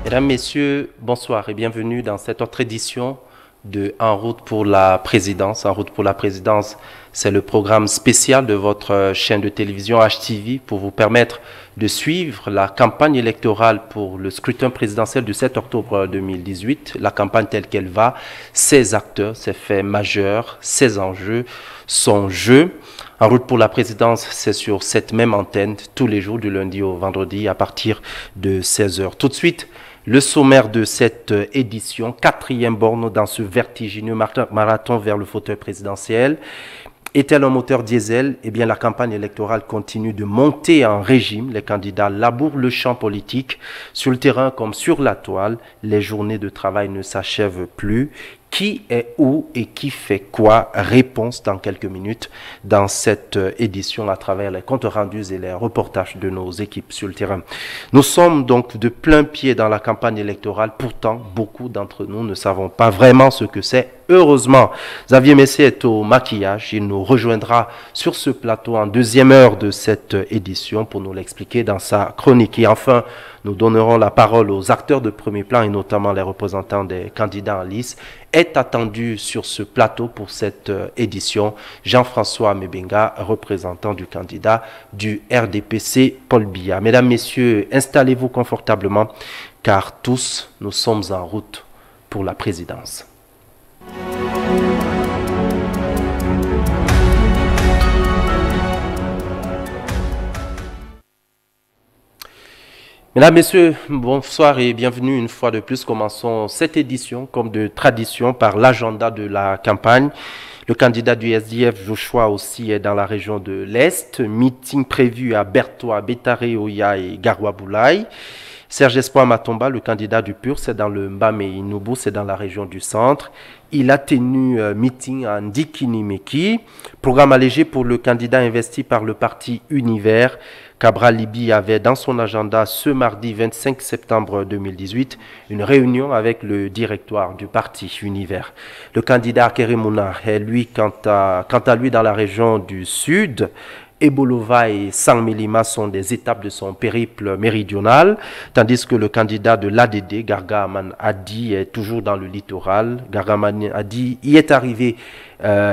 Mesdames, Messieurs, bonsoir et bienvenue dans cette autre édition de En route pour la présidence. En route pour la présidence, c'est le programme spécial de votre chaîne de télévision HTV pour vous permettre de suivre la campagne électorale pour le scrutin présidentiel du 7 octobre 2018. La campagne telle qu'elle va, ses acteurs, ses faits majeurs, ses enjeux, son jeu. En route pour la présidence, c'est sur cette même antenne tous les jours du lundi au vendredi à partir de 16h. Tout de suite, le sommaire de cette édition, 4e borne dans ce vertigineux marathon vers le fauteuil présidentiel. Est-elle un moteur diesel? Eh bien, la campagne électorale continue de monter en régime. Les candidats labourent le champ politique. Sur le terrain comme sur la toile, les journées de travail ne s'achèvent plus. Qui est où et qui fait quoi? Réponse dans quelques minutes dans cette édition à travers les comptes rendus et les reportages de nos équipes sur le terrain. Nous sommes donc de plein pied dans la campagne électorale. Pourtant, beaucoup d'entre nous ne savons pas vraiment ce que c'est. Heureusement, Xavier Messé est au maquillage. Il nous rejoindra sur ce plateau en deuxième heure de cette édition pour nous l'expliquer dans sa chronique. Et enfin, nous donnerons la parole aux acteurs de premier plan et notamment les représentants des candidats en lice. Est attendu sur ce plateau pour cette édition Jean-François Mebenga, représentant du candidat du RDPC Paul Biya. Mesdames, Messieurs, installez-vous confortablement car tous nous sommes en route pour la présidence. Mesdames, Messieurs, bonsoir et bienvenue une fois de plus. Commençons cette édition, comme de tradition, par l'agenda de la campagne. Le candidat du SDF, Joshua, aussi est dans la région de l'Est. Meeting prévu à Bertoua, Bétaré, Oya et Garoua-Boulaye. Serge Espoir Matomba, le candidat du PUR, c'est dans le Mbamé Inubu, c'est dans la région du centre. Il a tenu meeting à Ndikinimeki. Programme allégé pour le candidat investi par le parti Univers. Cabral Libi avait dans son agenda ce mardi 25 septembre 2018 une réunion avec le directoire du parti Univers. Le candidat Keremouna est lui, quant à lui dans la région du sud. Ebolova et Sangmelima sont des étapes de son périple méridional, tandis que le candidat de l'ADD, Gargaman Adi, est toujours dans le littoral. Gargaman Adi y est arrivé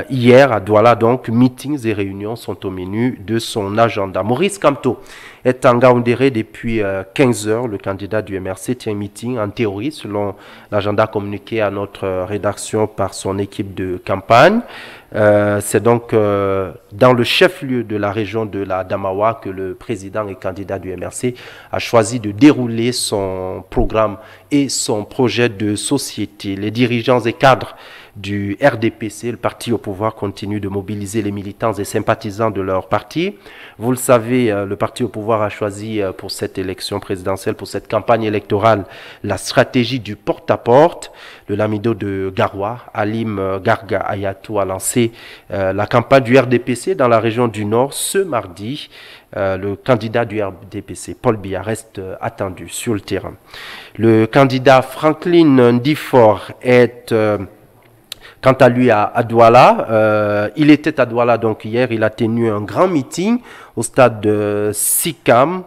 hier à Douala, donc meetings et réunions sont au menu de son agenda. Maurice Kamto est en Gaoundéré depuis 15 heures. Le candidat du MRC tient un meeting en théorie selon l'agenda communiqué à notre rédaction par son équipe de campagne. C'est donc dans le chef-lieu de la région de la Damawa que le président et candidat du MRC a choisi de dérouler son programme et son projet de société. Les dirigeants et cadres du RDPC, le parti au pouvoir, continue de mobiliser les militants et sympathisants de leur parti. Vous le savez, le parti au pouvoir a choisi pour cette élection présidentielle, pour cette campagne électorale, la stratégie du porte-à-porte. Le lamido de Garoua, Alim Garga Ayatou, a lancé la campagne du RDPC dans la région du Nord ce mardi. Le candidat du RDPC, Paul Biya, reste attendu sur le terrain. Le candidat Franklin Ndifort est... quant à lui, à Douala, il était à Douala donc hier, il a tenu un grand meeting au stade de Sikam.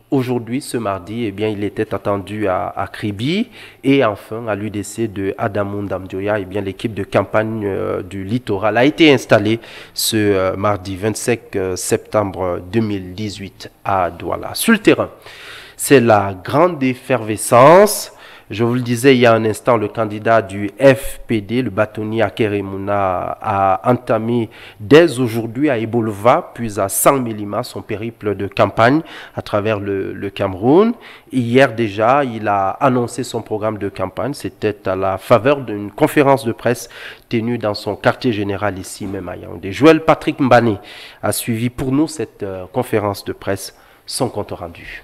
Aujourd'hui, ce mardi, eh bien, il était attendu à Kribi et enfin à l'UDC de Adamou Ndamdioya. Eh bien, l'équipe de campagne du littoral a été installée ce mardi 25 septembre 2018 à Douala. Sur le terrain, c'est la grande effervescence. Je vous le disais il y a un instant, le candidat du FPD, le bâtonnier Akéry Mouna, a entamé dès aujourd'hui à Ebolova, puis à Saint-Mélima, son périple de campagne à travers le Cameroun. Hier déjà, il a annoncé son programme de campagne. C'était à la faveur d'une conférence de presse tenue dans son quartier général ici même à Yaoundé. Joël Patrick Mbane a suivi pour nous cette conférence de presse, son compte rendu.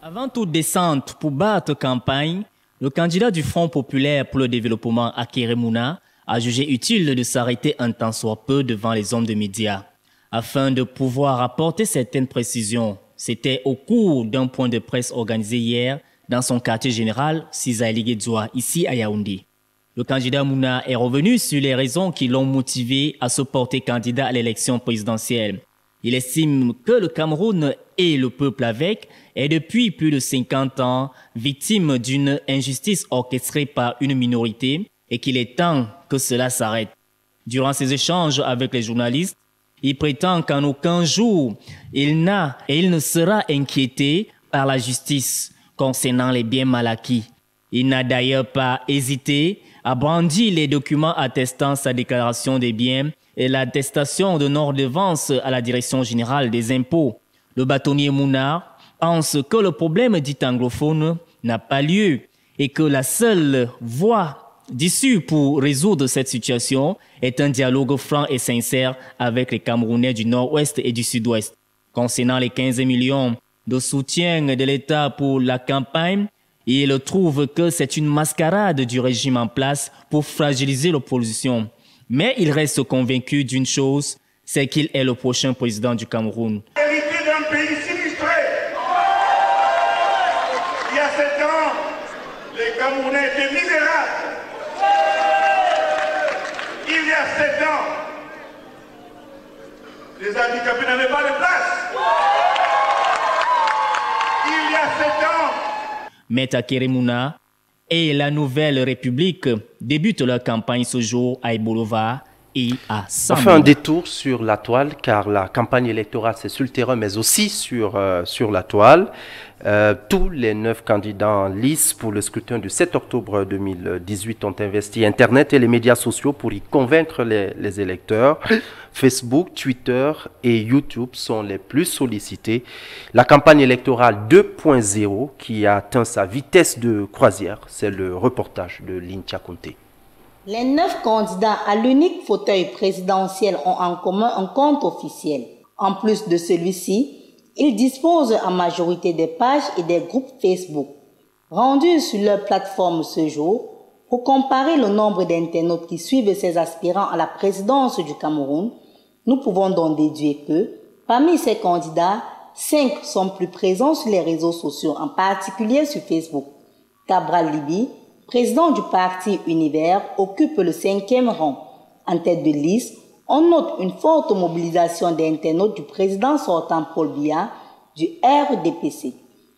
Avant toute descente pour battre campagne, le candidat du Front populaire pour le développement Akéry Mouna a jugé utile de s'arrêter un temps soit peu devant les hommes de médias afin de pouvoir apporter certaines précisions. C'était au cours d'un point de presse organisé hier dans son quartier général, Sizaïli-Guedzoua, ici à Yaoundé. Le candidat Mouna est revenu sur les raisons qui l'ont motivé à se porter candidat à l'élection présidentielle. Il estime que le Cameroun et le peuple avec est depuis plus de 50 ans victime d'une injustice orchestrée par une minorité et qu'il est temps que cela s'arrête. Durant ses échanges avec les journalistes, il prétend qu'en aucun jour il n'a et il ne sera inquiété par la justice concernant les biens mal acquis. Il n'a d'ailleurs pas hésité à brandir les documents attestant sa déclaration des biens et l'attestation de non-redevance à la Direction générale des impôts. Le bâtonnier Mouna pense que le problème dit anglophone n'a pas lieu et que la seule voie d'issue pour résoudre cette situation est un dialogue franc et sincère avec les Camerounais du Nord-Ouest et du Sud-Ouest. Concernant les 15 millions de soutien de l'État pour la campagne, il trouve que c'est une mascarade du régime en place pour fragiliser l'opposition. Mais il reste convaincu d'une chose, c'est qu'il est le prochain président du Cameroun. Hérité d'un pays sinistré. Il y a 7 ans, les Camerounais étaient misérables. Il y a 7 ans, les handicapés n'avaient pas de place. Il y a 7 ans, Maître Akéry Mouna et la Nouvelle République débutent leur campagne ce jour à Ebolova et à Saint-Mélima. On fait un détour sur la toile car la campagne électorale c'est sur le terrain mais aussi sur la toile. Tous les 9 candidats en lice pour le scrutin du 7 octobre 2018 ont investi Internet et les médias sociaux pour y convaincre les électeurs. Facebook, Twitter et YouTube sont les plus sollicités. La campagne électorale 2.0 qui a atteint sa vitesse de croisière, c'est le reportage de Lintia Conté. Les 9 candidats à l'unique fauteuil présidentiel ont en commun un compte officiel. En plus de celui-ci, ils disposent en majorité des pages et des groupes Facebook. Rendus sur leur plateforme ce jour, pour comparer le nombre d'internautes qui suivent ces aspirants à la présidence du Cameroun, nous pouvons donc déduire que, parmi ces candidats, 5 sont plus présents sur les réseaux sociaux, en particulier sur Facebook. Cabral Libi, président du parti Univers, occupe le 5e rang. En tête de liste, on note une forte mobilisation d'internautes du président sortant Paul Biya du RDPC.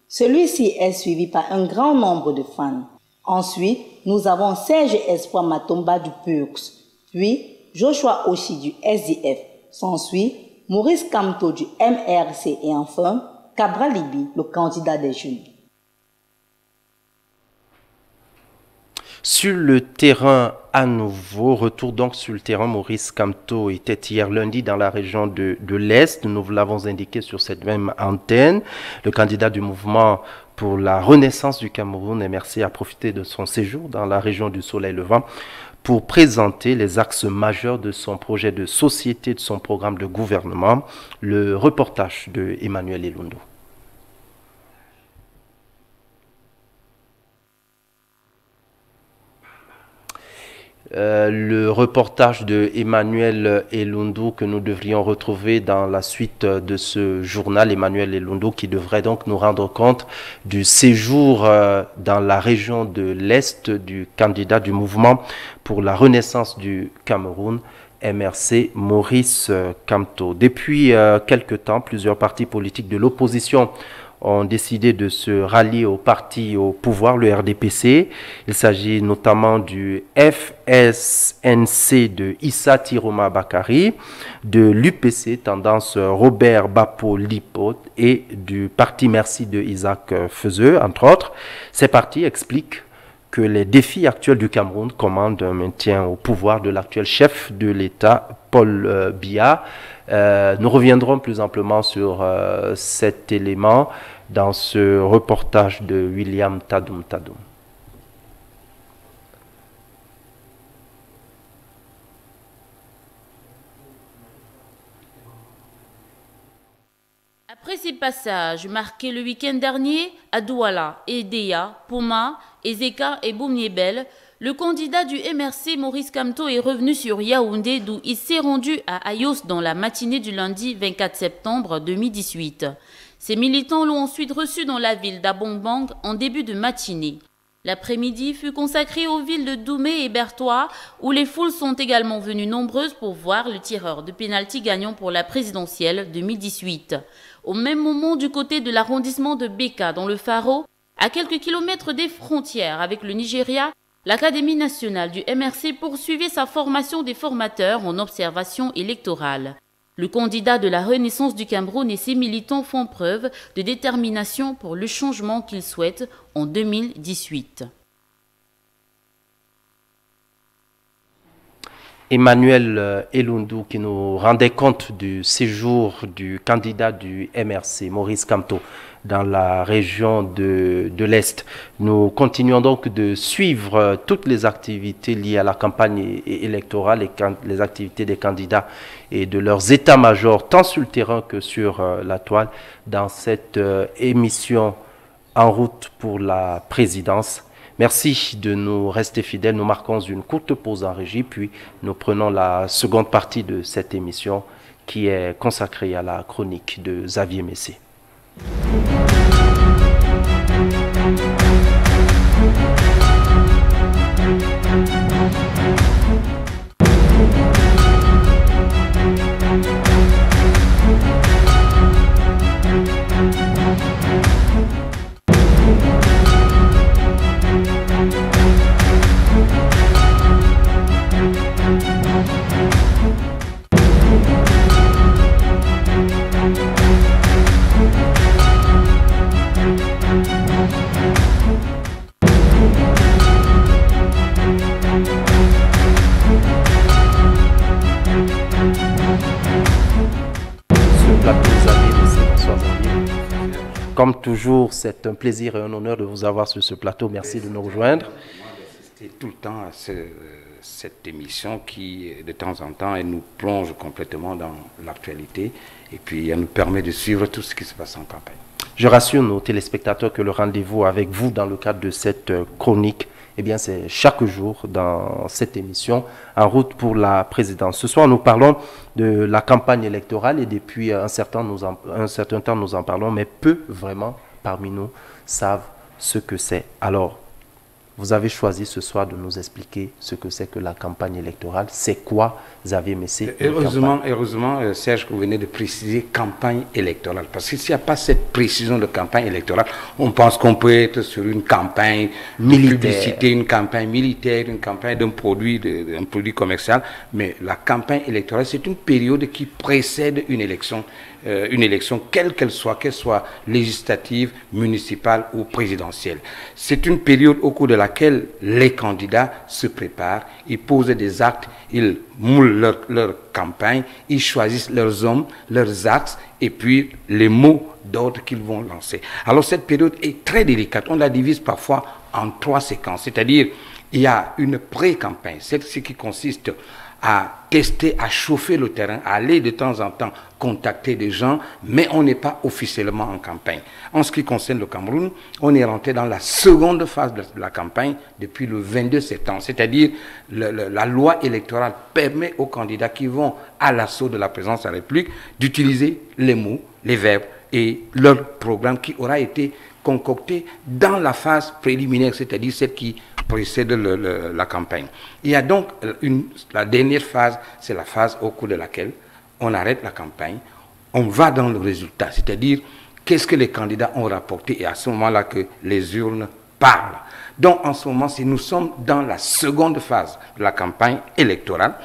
Celui-ci est suivi par un grand nombre de fans. Ensuite, nous avons Serge Espoir Matomba du PURX, puis Joshua Oshi du SDF. S'ensuit Maurice Kamto du MRC et enfin Cabral Libi, le candidat des jeunes. Sur le terrain à nouveau, retour donc sur le terrain, Maurice Kamto était hier lundi dans la région de l'Est, nous vous l'avons indiqué sur cette même antenne. Le candidat du mouvement pour la renaissance du Cameroun, MRC, a profité de son séjour dans la région du Soleil Levant pour présenter les axes majeurs de son projet de société, de son programme de gouvernement. Le reportage de Emmanuel Elundo. Le reportage de Emmanuel Elundo que nous devrions retrouver dans la suite de ce journal. Emmanuel Elundo qui devrait donc nous rendre compte du séjour dans la région de l'Est du candidat du mouvement pour la renaissance du Cameroun, MRC, Maurice Kamto. Depuis quelque temps, plusieurs partis politiques de l'opposition ont décidé de se rallier au parti au pouvoir, le RDPC. Il s'agit notamment du FSNC de Issa Tiroma Bakari, de l'UPC, tendance Robert Bapo Lipot, et du parti Merci de Isaac Feuzeux, entre autres. Ces partis expliquent que les défis actuels du Cameroun commandent un maintien au pouvoir de l'actuel chef de l'État, Paul Biya. Nous reviendrons plus amplement sur cet élément dans ce reportage de William Tadoum Tadoum. Après ces passages marqués le week-end dernier à Douala, Edea, Pouma, Ezeka et Boumniebel, le candidat du MRC Maurice Kamto est revenu sur Yaoundé d'où il s'est rendu à Ayos dans la matinée du lundi 24 septembre 2018. Ses militants l'ont ensuite reçu dans la ville d'Abongbang en début de matinée. L'après-midi fut consacré aux villes de Doumé et Bertois où les foules sont également venues nombreuses pour voir le tireur de pénalty gagnant pour la présidentielle 2018. Au même moment, du côté de l'arrondissement de Beka, dans le Faro, à quelques kilomètres des frontières avec le Nigeria, l'Académie nationale du MRC poursuivait sa formation des formateurs en observation électorale. Le candidat de la Renaissance du Cameroun et ses militants font preuve de détermination pour le changement qu'ils souhaitent en 2018. Emmanuel Elundu qui nous rendait compte du séjour du candidat du MRC, Maurice Kamto, dans la région de l'Est. Nous continuons donc de suivre toutes les activités liées à la campagne électorale et les activités des candidats et de leurs états-majors, tant sur le terrain que sur la toile, dans cette émission En route pour la présidence. Merci de nous rester fidèles. Nous marquons une courte pause en régie, puis nous prenons la seconde partie de cette émission qui est consacrée à la chronique de Xavier Messé. Comme toujours, c'est un plaisir et un honneur de vous avoir sur ce plateau. Merci de nous rejoindre. C'est tout le temps cette émission qui, de temps en temps, elle nous plonge complètement dans l'actualité et puis elle nous permet de suivre tout ce qui se passe en campagne. Je rassure nos téléspectateurs que le rendez-vous avec vous dans le cadre de cette chronique, eh bien, c'est chaque jour dans cette émission, En route pour la présidence. Ce soir, nous parlons de la campagne électorale et depuis un certain temps, nous en parlons, mais peu vraiment parmi nous savent ce que c'est. Alors, vous avez choisi ce soir de nous expliquer ce que c'est que la campagne électorale. C'est quoi, Xavier Messé? Heureusement, Serge, que vous venez de préciser campagne électorale. Parce que s'il n'y a pas cette précision de campagne électorale, on pense qu'on peut être sur une campagne militaire, publicité, une campagne militaire, une campagne d'un produit commercial. Mais la campagne électorale, c'est une période qui précède une élection quelle qu'elle soit législative, municipale ou présidentielle. C'est une période au cours de laquelle les candidats se préparent, ils posent des actes, ils moulent leur campagne, ils choisissent leurs hommes, leurs axes et puis les mots d'ordre qu'ils vont lancer. Alors cette période est très délicate, on la divise parfois en 3 séquences, c'est-à-dire il y a une pré-campagne, c'est ce qui consiste à tester, à chauffer le terrain, à aller de temps en temps contacter des gens, mais on n'est pas officiellement en campagne. En ce qui concerne le Cameroun, on est rentré dans la seconde phase de la campagne depuis le 22 septembre, c'est-à-dire la loi électorale permet aux candidats qui vont à l'assaut de la présidence de la République d'utiliser les mots, les verbes et leur programme qui aura été concocté dans la phase préliminaire, c'est-à-dire celle qui précède la campagne. Il y a donc la dernière phase, c'est la phase au cours de laquelle on arrête la campagne, on va dans le résultat, c'est-à-dire qu'est-ce que les candidats ont rapporté et à ce moment-là que les urnes parlent. Donc en ce moment, si nous sommes dans la seconde phase de la campagne électorale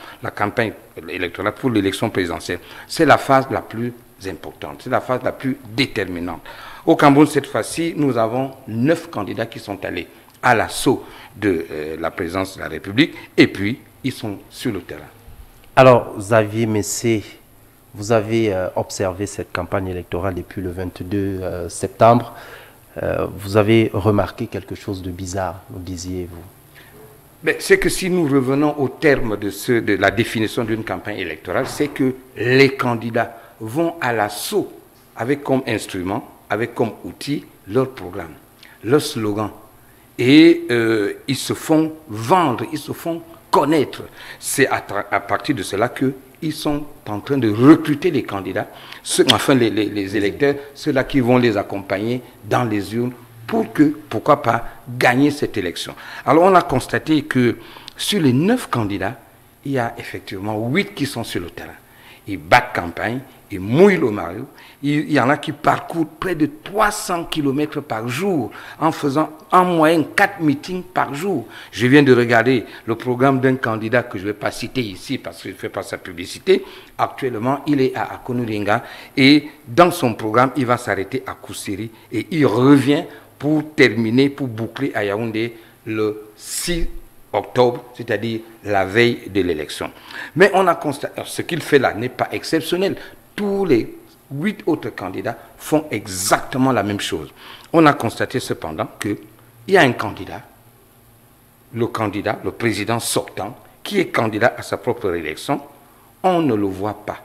pour l'élection présidentielle, c'est la phase la plus importante, c'est la phase la plus déterminante. Au Cameroun, cette fois-ci, nous avons 9 candidats qui sont allés à l'assaut de la présidence de la République, et puis ils sont sur le terrain. Alors, Xavier Messé, vous avez observé cette campagne électorale depuis le 22 septembre. Vous avez remarqué quelque chose de bizarre, nous disiez-vous. C'est que si nous revenons au terme de la définition d'une campagne électorale, c'est que les candidats vont à l'assaut avec comme instrument, avec comme outil leur programme, leur slogan. Et ils se font vendre, ils se font connaître. C'est à partir de cela qu'ils sont en train de recruter les candidats, les électeurs, ceux-là qui vont les accompagner dans les urnes pour que, pourquoi pas, gagner cette élection. Alors on a constaté que sur les 9 candidats, il y a effectivement 8 qui sont sur le terrain. Ils battent campagne, ils mouillent le maillot. Il y en a qui parcourent près de 300 km par jour en faisant en moyenne 4 meetings par jour. Je viens de regarder le programme d'un candidat que je ne vais pas citer ici parce que je ne fais pas sa publicité. Actuellement, il est à Akonulinga et dans son programme, il va s'arrêter à Koussiri et il revient pour terminer, pour boucler à Yaoundé le 6 octobre, c'est-à-dire la veille de l'élection. Mais on a constaté, ce qu'il fait là n'est pas exceptionnel. Tous les 8 autres candidats font exactement la même chose. On a constaté cependant qu'il y a un candidat, le président sortant, qui est candidat à sa propre élection. On ne le voit pas,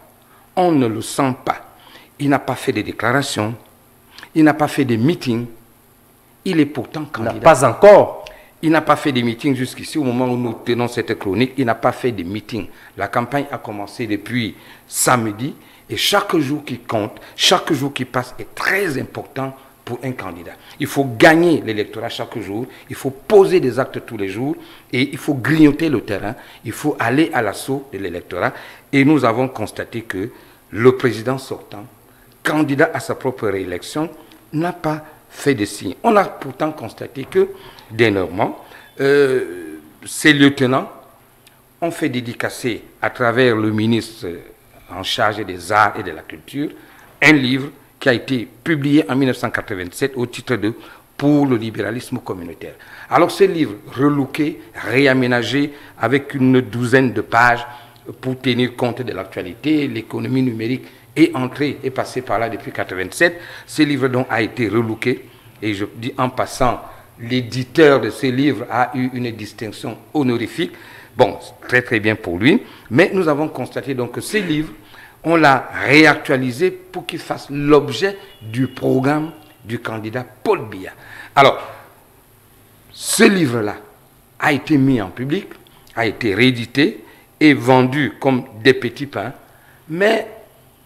on ne le sent pas. Il n'a pas fait de déclarations, il n'a pas fait de meetings, il est pourtant candidat. Pas encore. Il n'a pas fait de meeting jusqu'ici, au moment où nous tenons cette chronique, il n'a pas fait de meeting. La campagne a commencé depuis samedi et chaque jour qui compte, chaque jour qui passe est très important pour un candidat. Il faut gagner l'électorat chaque jour, il faut poser des actes tous les jours et il faut grignoter le terrain, il faut aller à l'assaut de l'électorat. Et nous avons constaté que le président sortant, candidat à sa propre réélection, n'a pas fait de signe. On a pourtant constaté que, dernièrement, ces lieutenants ont fait dédicacer à travers le ministre en charge des arts et de la culture un livre qui a été publié en 1987 au titre de « Pour le libéralisme communautaire ». Alors ce livre relooké, réaménagé avec une douzaine de pages pour tenir compte de l'actualité, l'économie numérique est passé par là depuis 1987. Ce livre donc a été relooké et je dis en passant, l'éditeur de ce livre a eu une distinction honorifique. Bon, très très bien pour lui. Mais nous avons constaté donc que ce livre, on l'a réactualisé pour qu'il fasse l'objet du programme du candidat Paul Biya. Alors, ce livre-là a été mis en public, a été réédité et vendu comme des petits pains, mais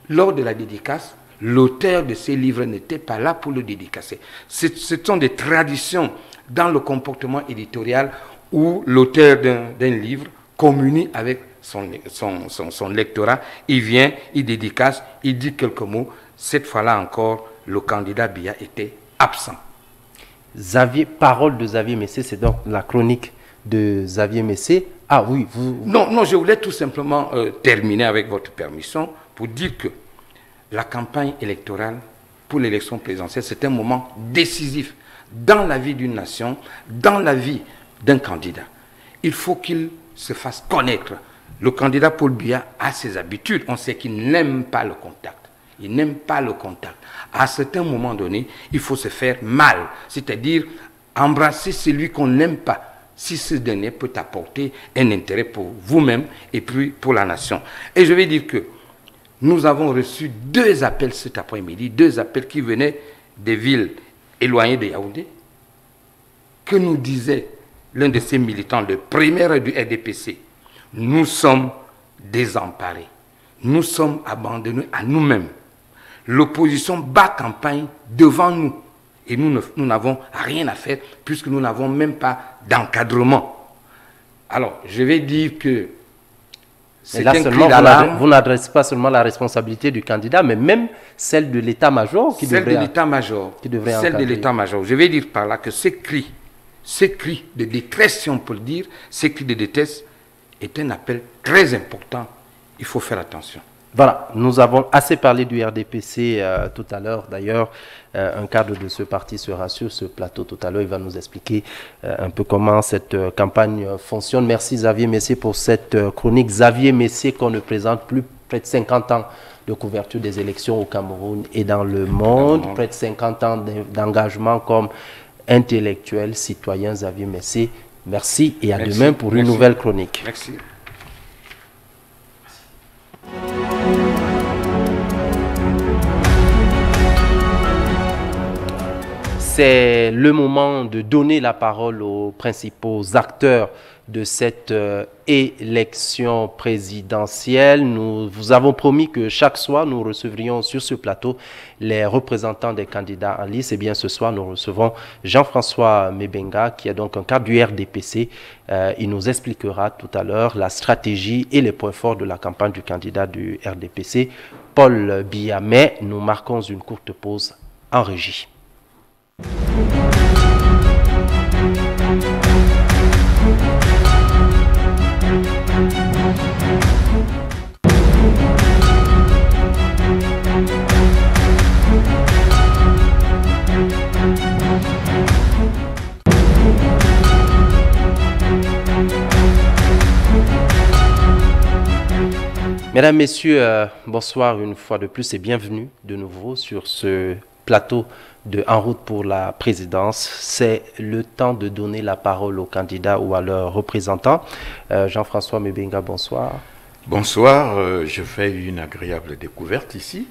lors de la dédicace, l'auteur de ces livres n'était pas là pour le dédicacer. Ce sont des traditions dans le comportement éditorial où l'auteur d'un livre communie avec son lectorat, il vient, il dédicace, il dit quelques mots. Cette fois-là encore, le candidat Biya était absent. Parole de Xavier Messé, c'est donc la chronique de Xavier Messé. Ah oui, vous... Non, je voulais tout simplement terminer avec votre permission pour dire que la campagne électorale pour l'élection présidentielle, c'est un moment décisif dans la vie d'une nation, dans la vie d'un candidat. Il faut qu'il se fasse connaître. Le candidat Paul Biya a ses habitudes. On sait qu'il n'aime pas le contact. Il n'aime pas le contact. À un certain moment donné, il faut se faire mal. C'est-à-dire embrasser celui qu'on n'aime pas, si ce dernier peut apporter un intérêt pour vous-même et puis pour la nation. Et je vais dire que nous avons reçu 2 appels cet après-midi, 2 appels qui venaient des villes éloignées de Yaoundé, que nous disait l'un de ces militants, le premier du RDPC. Nous sommes désemparés, nous sommes abandonnés à nous-mêmes. L'opposition bat campagne devant nous et nous n'avons rien à faire puisque nous n'avons même pas d'encadrement. Alors, je vais dire que c'est un cri d'alarme. Vous n'adressez pas seulement la responsabilité du candidat, mais même celle de l'état-major qui devrait encadrer. Celle de l'état-major. Je vais dire par là que ces cris de détresse, si on peut le dire, ces cris de détresse est un appel très important. Il faut faire attention. Voilà, nous avons assez parlé du RDPC tout à l'heure. D'ailleurs, un cadre de ce parti sera sur ce plateau tout à l'heure. Il va nous expliquer un peu comment cette campagne fonctionne. Merci Xavier Messier pour cette chronique. Xavier Messier qu'on ne présente plus, près de 50 ans de couverture des élections au Cameroun et dans le monde, près de 50 ans d'engagement comme intellectuel, citoyen. Xavier Messier, merci et à demain pour une nouvelle chronique. Merci. C'est le moment de donner la parole aux principaux acteurs de cette élection présidentielle. Nous vous avons promis que chaque soir, nous recevrions sur ce plateau les représentants des candidats en lice. Et bien, ce soir, nous recevons Jean-François Mebenga, qui est donc un cadre du RDPC. Il nous expliquera tout à l'heure la stratégie et les points forts de la campagne du candidat du RDPC, Paul Biya. Mais nous marquons une courte pause en régie. Mesdames, Messieurs, bonsoir une fois de plus et bienvenue de nouveau sur ce plateau de En route pour la présidence. C'est le temps de donner la parole aux candidats ou à leurs représentants. Jean-François Mebenga, bonsoir. Bonsoir, je fais une agréable découverte ici.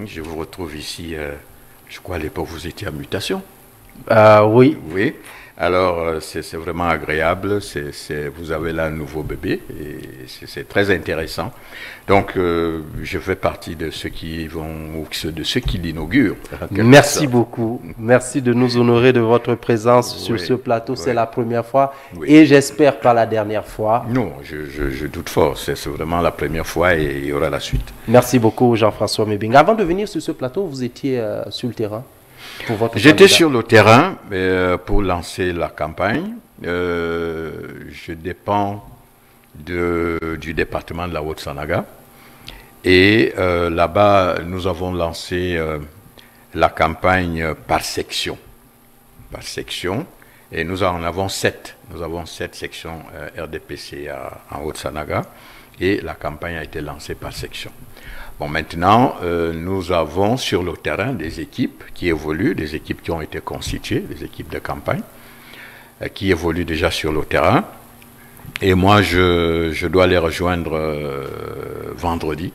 Je vous retrouve ici, je crois à l'époque vous étiez à Mutation. Oui. Oui. Alors, c'est vraiment agréable. Vous avez là un nouveau bébé et c'est très intéressant. Donc, je fais partie de ceux qui vont, ou de ceux qui l'inaugurent. Merci beaucoup. Merci de nous honorer de votre présence sur ce plateau. C'est la première fois et j'espère pas la dernière fois. Non, je doute fort. C'est vraiment la première fois et il y aura la suite. Merci beaucoup, Jean-François Mebenga. Avant de venir sur ce plateau, vous étiez sur le terrain. J'étais sur le terrain pour lancer la campagne. Je dépends du département de la Haute-Sanaga. Et là-bas, nous avons lancé la campagne par section. Par section. Et nous en avons 7. Nous avons 7 sections RDPC en Haute-Sanaga. Et la campagne a été lancée par section. Bon, maintenant, nous avons sur le terrain des équipes qui évoluent, des équipes qui ont été constituées, des équipes de campagne, qui évoluent déjà sur le terrain. Et moi, je dois les rejoindre vendredi.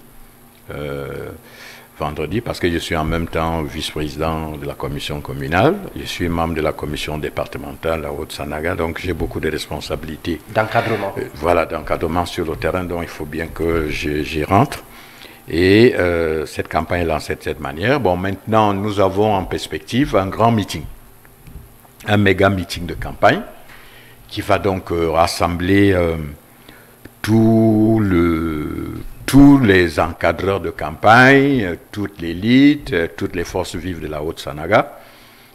Vendredi, parce que je suis en même temps vice-président de la commission communale, je suis membre de la commission départementale à Haute-Sanaga, donc j'ai beaucoup de responsabilités. D'encadrement. Voilà, d'encadrement sur le terrain, donc il faut bien que j'y rentre. Et cette campagne est lancée de cette manière. Bon, maintenant, nous avons en perspective un grand meeting, un méga meeting de campagne, qui va donc rassembler tous les encadreurs de campagne, toute l'élite, toutes les forces vives de la Haute-Sanaga.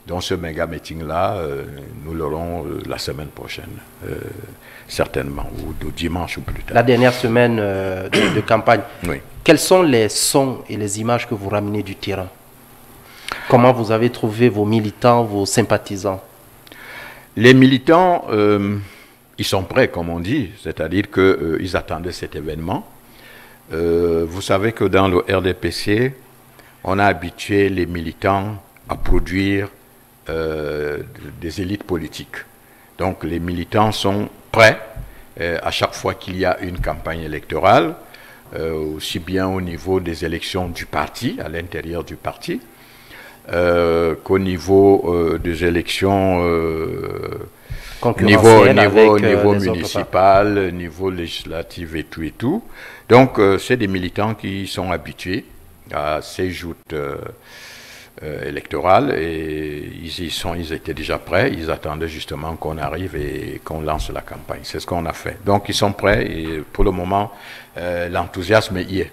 Donc ce méga meeting-là, nous l'aurons la semaine prochaine, certainement, ou dimanche ou plus tard. La dernière semaine de campagne. Oui. Quels sont les sons et les images que vous ramenez du terrain? Comment vous avez trouvé vos militants, vos sympathisants? Les militants, ils sont prêts, comme on dit, c'est-à-dire qu'ils attendaient cet événement. Vous savez que dans le RDPC, on a habitué les militants à produire des élites politiques. Donc les militants sont prêts à chaque fois qu'il y a une campagne électorale, aussi bien au niveau des élections du parti, à l'intérieur du parti, qu'au niveau des élections niveau municipal, niveau législatif et tout. Donc, c'est des militants qui sont habitués à ces joutes électorales et ils étaient déjà prêts. Ils attendaient justement qu'on arrive et qu'on lance la campagne. C'est ce qu'on a fait. Donc, ils sont prêts et pour le moment, l'enthousiasme y est.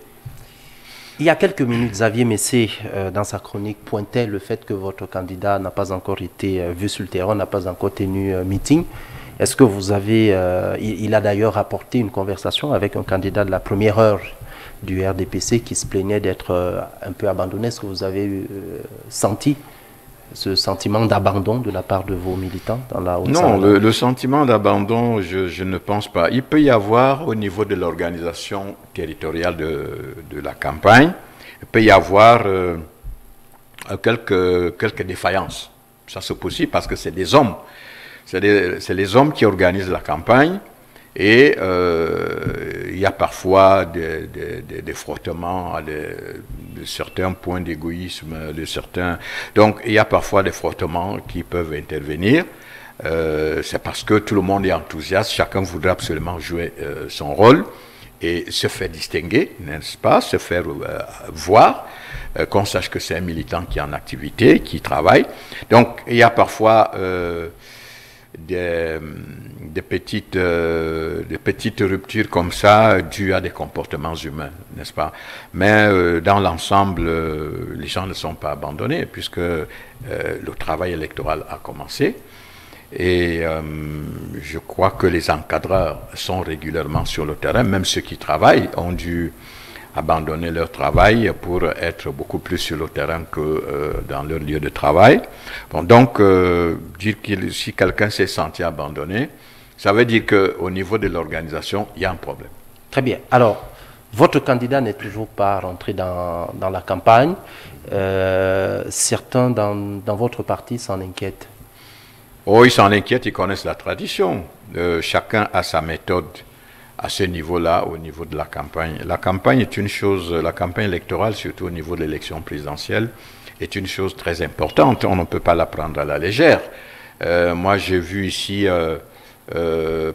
Il y a quelques minutes, Xavier Messier, dans sa chronique, pointait le fait que votre candidat n'a pas encore été vu sur le terrain, n'a pas encore tenu meeting. Est-ce que vous avez... il a d'ailleurs rapporté une conversation avec un candidat de la première heure du RDPC qui se plaignait d'être un peu abandonné. Est-ce que vous avez senti ce sentiment d'abandon de la part de vos militants dans la Haute-Sahara? Non, le sentiment d'abandon, je ne pense pas. Il peut y avoir au niveau de l'organisation territoriale de la campagne, il peut y avoir quelques défaillances. Ça c'est possible parce que c'est des hommes. C'est les hommes qui organisent la campagne et il y a parfois des frottements à de certains points d'égoïsme, de certains. Donc il y a parfois des frottements qui peuvent intervenir. C'est parce que tout le monde est enthousiaste, chacun voudrait absolument jouer son rôle et se faire distinguer, n'est-ce pas, se faire voir, qu'on sache que c'est un militant qui est en activité, qui travaille. Donc il y a parfois des petites ruptures comme ça dues à des comportements humains, n'est-ce pas? Mais dans l'ensemble, les gens ne sont pas abandonnés puisque le travail électoral a commencé et je crois que les encadreurs sont régulièrement sur le terrain, même ceux qui travaillent ont dû abandonner leur travail pour être beaucoup plus sur le terrain que dans leur lieu de travail. Bon, donc, dire que si quelqu'un s'est senti abandonné, ça veut dire qu'au niveau de l'organisation, il y a un problème. Très bien. Alors, votre candidat n'est toujours pas rentré dans la campagne. Certains dans votre parti s'en inquiètent. Oh, ils s'en inquiètent, ils connaissent la tradition. Chacun a sa méthode. À ce niveau-là, au niveau de la campagne. La campagne est une chose, la campagne électorale, surtout au niveau de l'élection présidentielle, est une chose très importante. On ne peut pas la prendre à la légère. Moi, j'ai vu ici,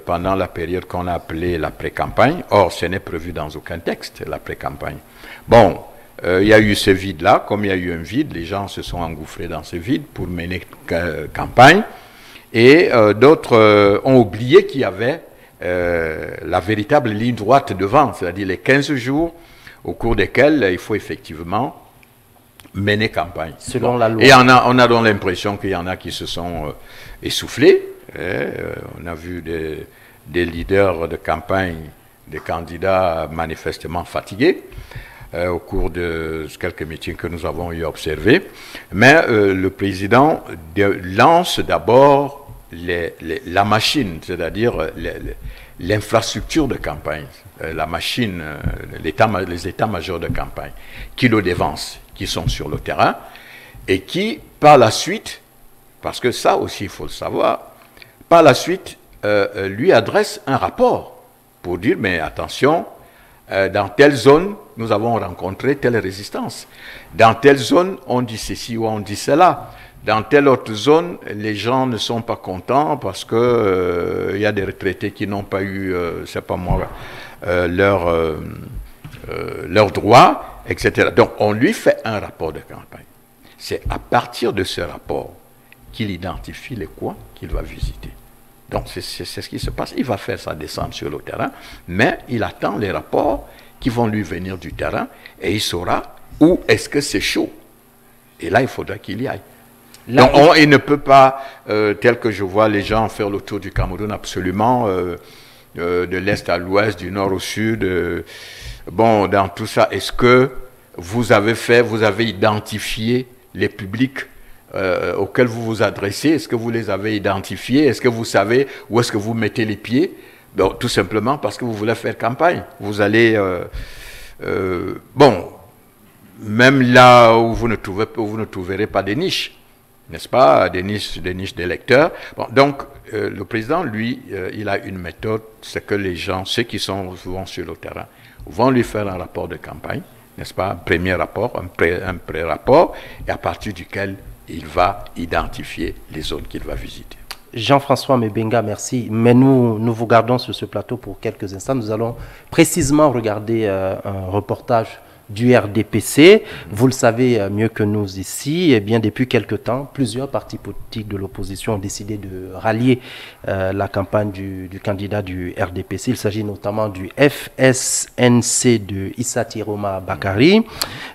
pendant la période qu'on a appelée la pré-campagne, or, ce n'est prévu dans aucun texte, la pré-campagne. Bon, il y a eu ce vide-là, comme il y a eu un vide, les gens se sont engouffrés dans ce vide pour mener campagne, et d'autres ont oublié qu'il y avait la véritable ligne droite devant, c'est-à-dire les 15 jours au cours desquels il faut effectivement mener campagne. Selon la loi. Et on a donc l'impression qu'il y en a qui se sont essoufflés. On a vu des leaders de campagne, des candidats manifestement fatigués au cours de quelques meetings que nous avons eu à observer. Mais le président lance d'abord la machine, c'est-à-dire l'infrastructure de campagne, la machine, les états-majors de campagne, qui le dévancent, qui sont sur le terrain, et qui, par la suite, parce que ça aussi il faut le savoir, par la suite, lui adresse un rapport pour dire, mais attention, dans telle zone, nous avons rencontré telle résistance. Dans telle zone, on dit ceci ou on dit cela. Dans telle autre zone, les gens ne sont pas contents parce que y a des retraités qui n'ont pas eu, c'est pas moi, leurs droits, etc. Donc, on lui fait un rapport de campagne. C'est à partir de ce rapport qu'il identifie les coins qu'il va visiter. Donc, c'est ce qui se passe. Il va faire sa descente sur le terrain, mais il attend les rapports qui vont lui venir du terrain et il saura où est-ce que c'est chaud. Et là, il faudra qu'il y aille. Donc, il ne peut pas, tel que je vois les gens faire le tour du Cameroun absolument, de l'est à l'ouest, du nord au sud. Bon, dans tout ça, est-ce que vous avez identifié les publics auxquels vous vous adressez? Est-ce que vous les avez identifiés? Est-ce que vous savez où est-ce que vous mettez les pieds? Donc, tout simplement parce que vous voulez faire campagne. Vous allez... bon, même là où vous ne trouverez pas des niches, n'est-ce pas, des niches d'électeurs. Bon, donc, le président, lui, il a une méthode, c'est que les gens, ceux qui sont souvent sur le terrain, vont lui faire un rapport de campagne, n'est-ce pas, un premier rapport, un pré-rapport, et à partir duquel il va identifier les zones qu'il va visiter. Jean-François Mebenga, merci. Mais nous vous gardons sur ce plateau pour quelques instants. Nous allons précisément regarder un reportage du RDPC. Vous le savez mieux que nous ici. Eh bien, depuis quelque temps, plusieurs partis politiques de l'opposition ont décidé de rallier la campagne du candidat du RDPC. Il s'agit notamment du FSNC de Issa Tiroma Bakari,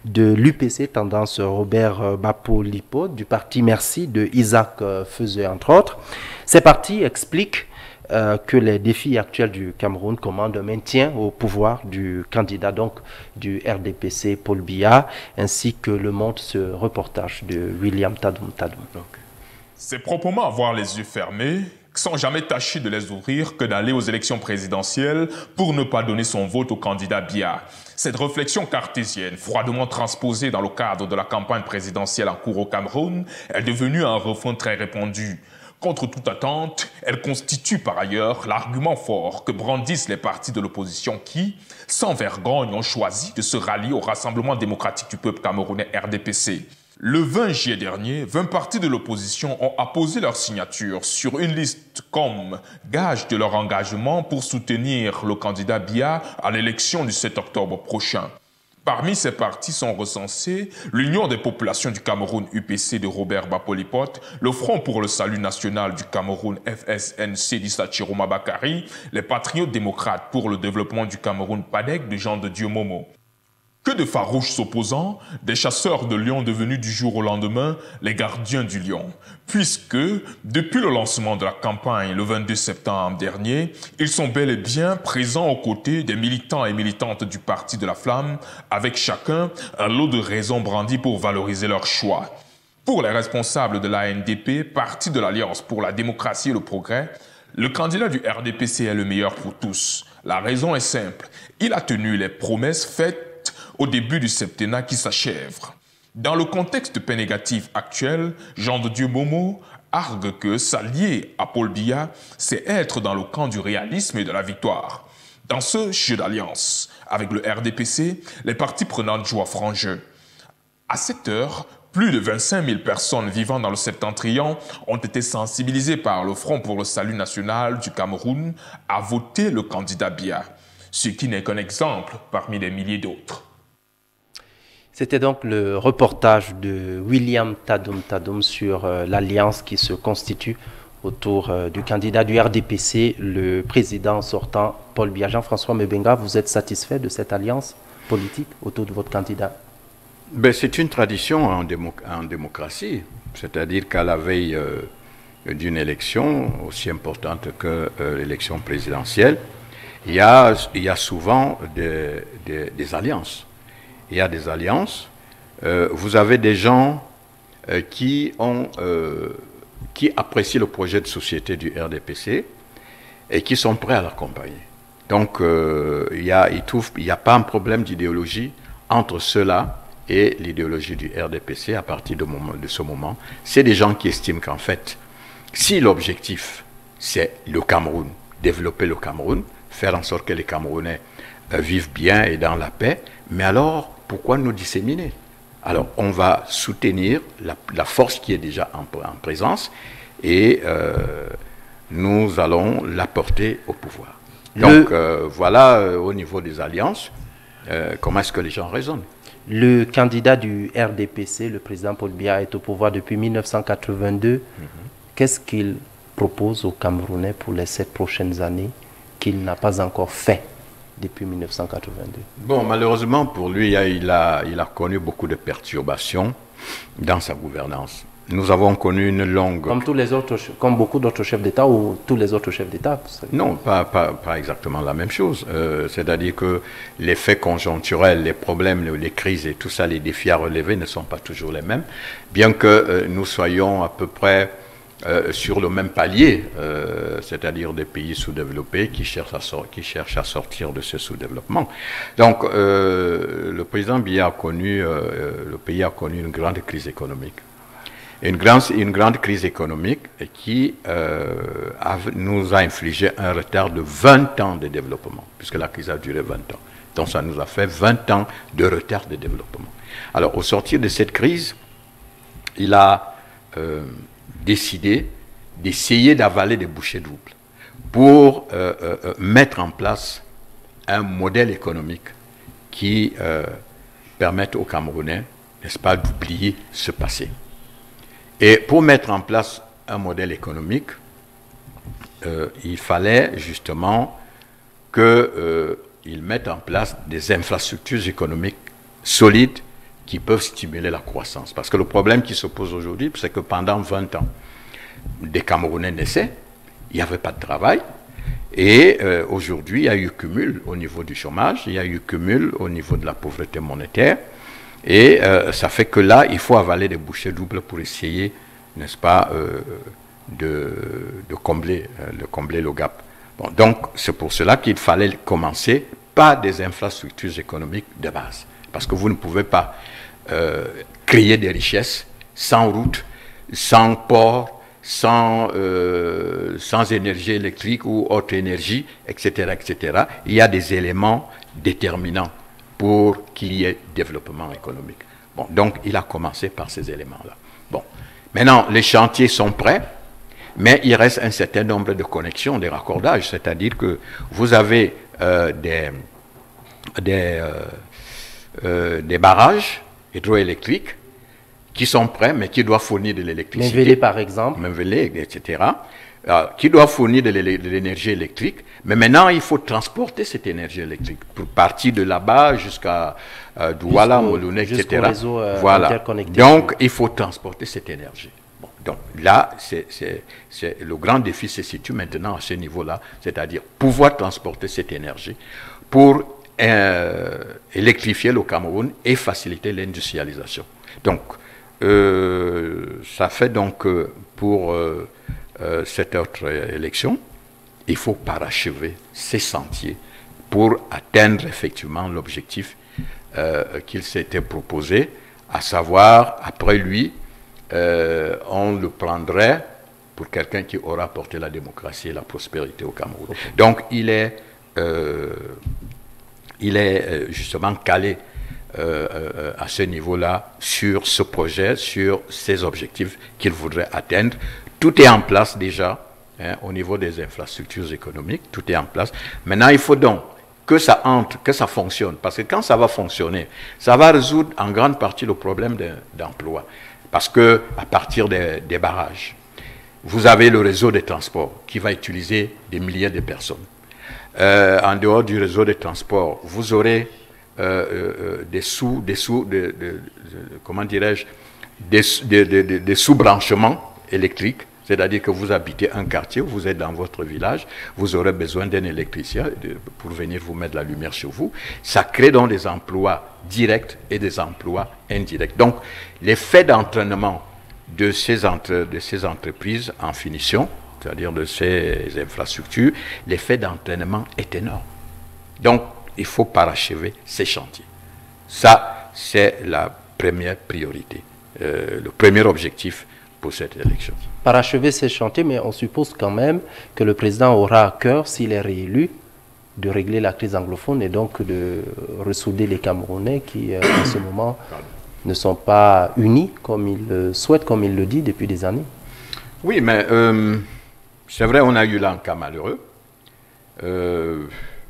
de l'UPC Tendance Robert Bapo-Lipo, du parti Merci de Isaac Feuzet, entre autres. Ces partis expliquent que les défis actuels du Cameroun commandent un maintien au pouvoir du candidat donc du RDPC Paul Biya, ainsi que Le Monde, ce reportage de William Tadoum Tadoum. C'est proprement avoir les yeux fermés, sans jamais tâcher de les ouvrir, que d'aller aux élections présidentielles pour ne pas donner son vote au candidat Biya. Cette réflexion cartésienne, froidement transposée dans le cadre de la campagne présidentielle en cours au Cameroun, est devenue un refrain très répandu. Contre toute attente, elle constitue par ailleurs l'argument fort que brandissent les partis de l'opposition qui, sans vergogne, ont choisi de se rallier au Rassemblement démocratique du peuple camerounais RDPC. Le 20 juillet dernier, 20 partis de l'opposition ont apposé leur signature sur une liste comme gage de leur engagement pour soutenir le candidat Biya à l'élection du 7 octobre prochain. Parmi ces partis sont recensés l'Union des populations du Cameroun UPC de Robert Bapolipote, le Front pour le salut national du Cameroun FSNC d'Issa Chiroma Bakari, les Patriotes démocrates pour le développement du Cameroun PADEC de Jean de Dieu Momo. Que de farouches opposants, des chasseurs de lions devenus du jour au lendemain les gardiens du lion. Puisque, depuis le lancement de la campagne le 22 septembre dernier, ils sont bel et bien présents aux côtés des militants et militantes du Parti de la Flamme, avec chacun un lot de raisons brandies pour valoriser leur choix. Pour les responsables de l'ANDP, parti de l'Alliance pour la démocratie et le progrès, le candidat du RDPC est le meilleur pour tous. La raison est simple, il a tenu les promesses faites au début du septennat qui s'achève. Dans le contexte de paix négatif actuel, Jean de Dieu Momo argue que s'allier à Paul Biya, c'est être dans le camp du réalisme et de la victoire. Dans ce jeu d'alliance, avec le RDPC, les parties prenantes jouent à franc jeu. À cette heure, plus de 25 000 personnes vivant dans le septentrion ont été sensibilisées par le Front pour le salut national du Cameroun à voter le candidat Biya, ce qui n'est qu'un exemple parmi des milliers d'autres. C'était donc le reportage de William Tadoum Tadoum sur l'alliance qui se constitue autour du candidat du RDPC, le président sortant Paul Biya. Jean-François Mebenga, vous êtes satisfait de cette alliance politique autour de votre candidat? C'est une tradition en démocratie, c'est-à-dire qu'à la veille d'une élection aussi importante que l'élection présidentielle, il y a souvent des alliances. Il y a des alliances. Vous avez des gens qui apprécient le projet de société du RDPC et qui sont prêts à l'accompagner. Donc, il n'y a pas un problème d'idéologie entre ceux-là et l'idéologie du RDPC à partir de ce moment. C'est des gens qui estiment qu'en fait, si l'objectif, c'est le Cameroun, développer le Cameroun, faire en sorte que les Camerounais vivent bien et dans la paix, mais alors, pourquoi nous disséminer? Alors, on va soutenir la force qui est déjà en présence et nous allons la porter au pouvoir. Donc, voilà au niveau des alliances, comment est-ce que les gens raisonnent. Le candidat du RDPC, le président Paul Biya, est au pouvoir depuis 1982. Qu'est-ce qu'il propose aux Camerounais pour les 7 prochaines années qu'il n'a pas encore fait depuis 1982? Bon, malheureusement pour lui, il a connu beaucoup de perturbations dans sa gouvernance. Nous avons connu une longue... Comme beaucoup d'autres chefs d'État ou tous les autres chefs d'État? Non, pas exactement la même chose. C'est-à-dire que les faits conjoncturels, les problèmes, les crises et tout ça, les défis à relever ne sont pas toujours les mêmes. Bien que nous soyons à peu près sur le même palier, c'est-à-dire des pays sous-développés qui cherchent à sortir de ce sous-développement. Donc, le président Biya a connu, le pays a connu une grande crise économique. Une grande crise économique qui nous a infligé un retard de 20 ans de développement, puisque la crise a duré 20 ans. Donc ça nous a fait 20 ans de retard de développement. Alors au sortir de cette crise, il a décidé d'essayer d'avaler des bouchées doubles pour mettre en place un modèle économique qui permette aux Camerounais, n'est-ce pas, d'oublier ce passé. Et pour mettre en place un modèle économique, il fallait justement qu'ils mettent en place des infrastructures économiques solides qui peuvent stimuler la croissance. Parce que le problème qui se pose aujourd'hui, c'est que pendant 20 ans, des Camerounais naissaient, il n'y avait pas de travail, Et aujourd'hui, il y a eu cumul au niveau du chômage, il y a eu cumul au niveau de la pauvreté monétaire. Et ça fait que là, il faut avaler des bouchées doubles pour essayer, n'est-ce pas, de combler le gap. Bon, donc, c'est pour cela qu'il fallait commencer par des infrastructures économiques de base. Parce que vous ne pouvez pas créer des richesses sans route, sans port, sans énergie électrique ou autre énergie, etc., etc. Il y a des éléments déterminants pour qu'il y ait développement économique. Bon, donc, il a commencé par ces éléments-là. Bon, maintenant, les chantiers sont prêts, mais il reste un certain nombre de connexions, des raccordages, c'est-à-dire que vous avez des barrages hydroélectriques qui sont prêts, mais qui doivent fournir de l'électricité. Menvele, par exemple. Menvele, etc. Qui doivent fournir de l'énergie électrique. Mais maintenant, il faut transporter cette énergie électrique pour partir de là-bas jusqu'à Douala, Moloune, etc. Réseau, voilà. Donc, il faut transporter cette énergie. Bon, donc là, le grand défi se situe maintenant à ce niveau-là, c'est-à-dire pouvoir transporter cette énergie pour électrifier le Cameroun et faciliter l'industrialisation. Donc, ça fait donc pour cette autre élection, il faut parachever ces sentiers pour atteindre effectivement l'objectif qu'il s'était proposé, à savoir, après lui, on le prendrait pour quelqu'un qui aura apporté la démocratie et la prospérité au Cameroun. Okay. Donc, il est justement calé à ce niveau-là sur ce projet, sur ces objectifs qu'il voudrait atteindre. Tout est en place déjà au niveau des infrastructures économiques, tout est en place. Maintenant, il faut donc que ça entre, que ça fonctionne, parce que quand ça va fonctionner, ça va résoudre en grande partie le problème d'emploi. Parce que à partir des barrages, vous avez le réseau des transports qui va utiliser des milliers de personnes. En dehors du réseau des transports, vous aurez des sous-branchements électriques, c'est-à-dire que vous habitez un quartier, vous êtes dans votre village, vous aurez besoin d'un électricien pour venir vous mettre la lumière chez vous. Ça crée donc des emplois directs et des emplois indirects. Donc, l'effet d'entraînement de ces entreprises en finition, c'est-à-dire de ces infrastructures, l'effet d'entraînement est énorme. Donc, il faut parachever ces chantiers. Ça, c'est la première priorité, le premier objectif pour cette élection. Parachever ces chantiers, mais on suppose quand même que le président aura à cœur, s'il est réélu, de régler la crise anglophone et donc de ressouder les Camerounais qui, en ce moment, ne sont pas unis comme il le souhaite, comme il le dit depuis des années. Oui, mais c'est vrai, on a eu là un cas malheureux.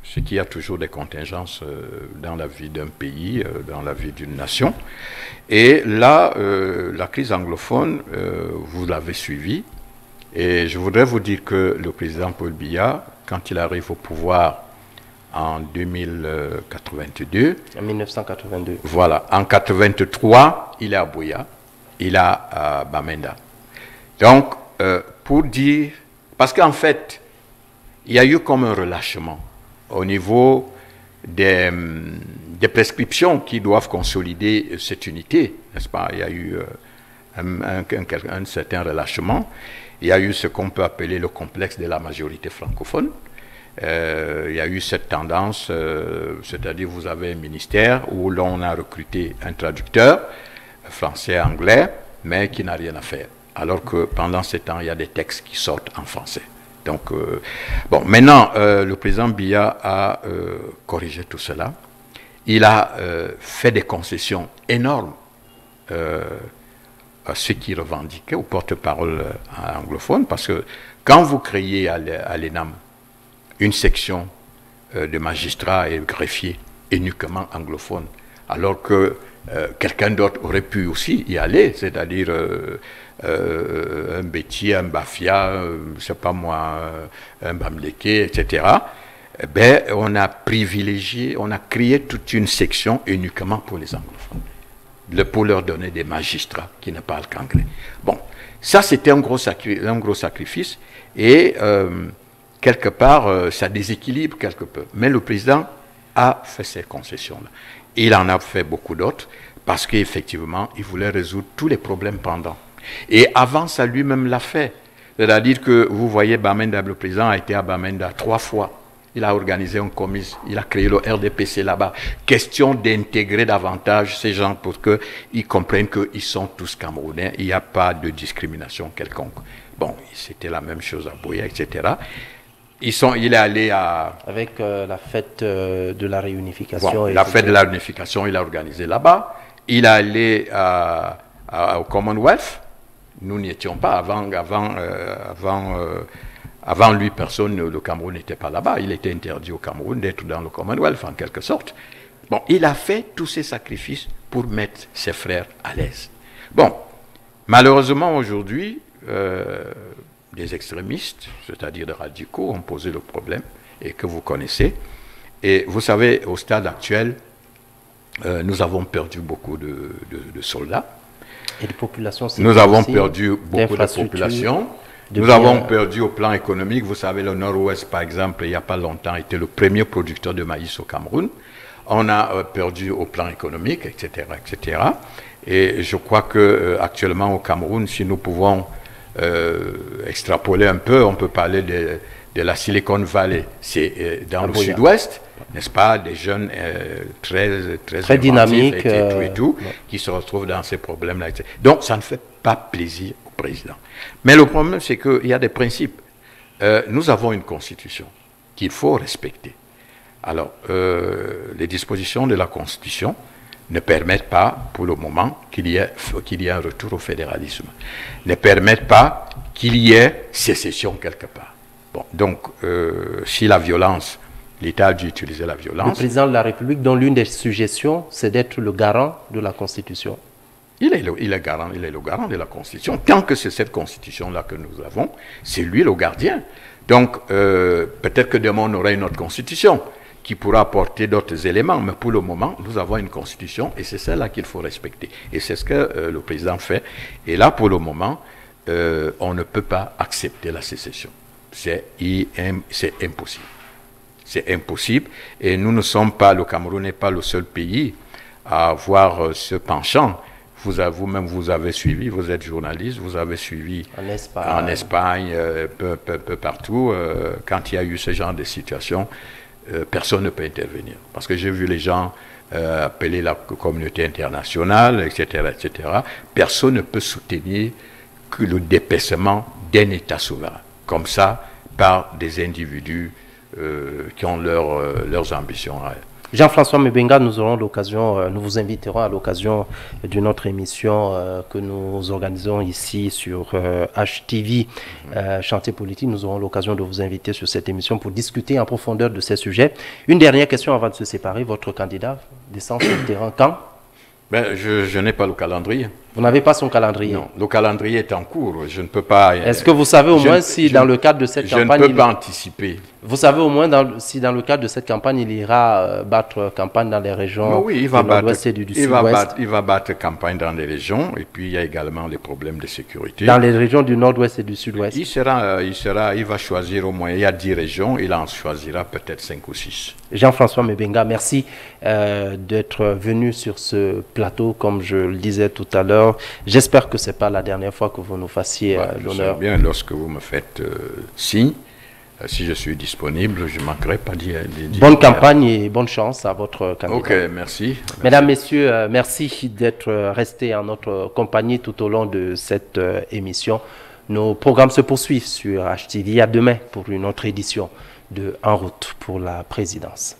C'est qu'il y a toujours des contingences dans la vie d'un pays, dans la vie d'une nation. Et là, la crise anglophone, vous l'avez suivie. Et je voudrais vous dire que le président Paul Biya, quand il arrive au pouvoir en 2082... En 1982. Voilà. En 83, il est à Buea, il est à Bamenda. Donc, pour dire... Parce qu'en fait, il y a eu comme un relâchement au niveau des prescriptions qui doivent consolider cette unité, n'est-ce pas? Il y a eu un certain relâchement. Il y a eu ce qu'on peut appeler le complexe de la majorité francophone. Il y a eu cette tendance, c'est-à-dire vous avez un ministère où l'on a recruté un traducteur français-anglais, mais qui n'a rien à faire. Alors que pendant ce temps, il y a des textes qui sortent en français. Donc, bon, maintenant, le président Biya a corrigé tout cela. Il a fait des concessions énormes à ceux qui revendiquaient, au porte-parole anglophone, parce que quand vous créez à l'ENAM une section de magistrats et de greffiers uniquement anglophones, alors que quelqu'un d'autre aurait pu aussi y aller, c'est-à-dire un Béti, un Bafia, je ne sais pas moi, un Bamleke, etc., ben, on a privilégié, on a créé toute une section uniquement pour les anglophones, pour leur donner des magistrats qui ne parlent qu'anglais. Bon, ça c'était un gros sacrifice, et quelque part, ça déséquilibre quelque peu. Mais le président a fait ces concessions-là. Il en a fait beaucoup d'autres parce qu'effectivement, il voulait résoudre tous les problèmes pendants. Et avant, ça lui-même l'a fait. C'est-à-dire que, vous voyez, Bamenda, le président a été à Bamenda 3 fois. Il a organisé un commis, il a créé le RDPC là-bas. Question d'intégrer davantage ces gens pour qu'ils comprennent qu'ils sont tous Camerounais. Il n'y a pas de discrimination quelconque. Bon, c'était la même chose à Boya, etc. Il est allé à... Avec la fête de la réunification. Bon, la fête de la réunification, il a organisé là-bas. Il est allé au Commonwealth. Nous n'y étions pas avant lui, personne, le Cameroun n'était pas là-bas. Il était interdit au Cameroun d'être dans le Commonwealth, en quelque sorte. Bon, il a fait tous ces sacrifices pour mettre ses frères à l'aise. Bon, malheureusement, aujourd'hui, des extrémistes, c'est-à-dire des radicaux, ont posé le problème, et que vous connaissez. Et vous savez, au stade actuel, nous avons perdu beaucoup de soldats. Et de populations. Nous avons perdu beaucoup de populations. Nous avons perdu au plan économique. Vous savez, le Nord-Ouest, par exemple, il n'y a pas longtemps, était le premier producteur de maïs au Cameroun. On a perdu au plan économique, etc., etc. Et je crois qu'actuellement au Cameroun, si nous pouvons extrapoler un peu, on peut parler de la Silicon Valley. C'est dans le sud-ouest, n'est-ce pas, des jeunes très dynamiques et tout, qui se retrouvent dans ces problèmes-là. Donc, ça ne fait pas plaisir au président. Mais le problème, c'est qu'il y a des principes. Nous avons une constitution qu'il faut respecter. Alors, les dispositions de la constitution ne permettent pas, pour le moment, qu'il y ait un retour au fédéralisme. Ne permettent pas qu'il y ait sécession quelque part. Bon, donc, si la violence, l'État a dû utiliser la violence. Le président de la République, dont l'une des suggestions, c'est d'être le garant de la Constitution. Il est le garant de la Constitution. Tant que c'est cette Constitution-là que nous avons, c'est lui le gardien. Donc, peut-être que demain, on aura une autre Constitution qui pourra apporter d'autres éléments. Mais pour le moment, nous avons une Constitution et c'est celle-là qu'il faut respecter. Et c'est ce que le président fait. Et là, pour le moment, on ne peut pas accepter la sécession. C'est impossible. C'est impossible. Et nous ne sommes pas, le Cameroun n'est pas le seul pays à avoir ce penchant. Vous-même, vous avez suivi, vous êtes journaliste, vous avez suivi en Espagne, peu partout. Quand il y a eu ce genre de situation, personne ne peut intervenir. Parce que j'ai vu les gens appeler la communauté internationale, etc., etc. Personne ne peut soutenir que le dépassement d'un État souverain, comme ça, par des individus qui ont leurs ambitions. Jean-François Mebenga, nous vous inviterons à l'occasion d'une autre émission que nous organisons ici sur HTV, Chantier Politique. Nous aurons l'occasion de vous inviter sur cette émission pour discuter en profondeur de ces sujets. Une dernière question avant de se séparer. Votre candidat descend sur le terrain quand? Je n'ai pas le calendrier. Vous n'avez pas son calendrier? Non, le calendrier est en cours. Je ne peux pas... Est-ce que vous savez au moins si dans le cadre de cette campagne... Je ne peux pas anticiper. Vous savez au moins si dans le cadre de cette campagne, il ira battre campagne dans les régions du nord-ouest et du sud-ouest? Il va battre campagne dans les régions. Et puis, il y a également les problèmes de sécurité. Dans les régions du nord-ouest et du sud-ouest? Il va choisir au moins... Il y a 10 régions. Il en choisira peut-être 5 ou 6. Jean-François Mebenga, merci d'être venu sur ce plateau, comme je le disais tout à l'heure. J'espère que ce n'est pas la dernière fois que vous nous fassiez l'honneur. Bien, lorsque vous me faites signe, si je suis disponible, je ne manquerai pas d'y aller. Bonne campagne et bonne chance à votre candidat. Ok, merci. Mesdames, Messieurs, merci d'être restés en notre compagnie tout au long de cette émission. Nos programmes se poursuivent sur HTV. À demain pour une autre édition de En route pour la présidence.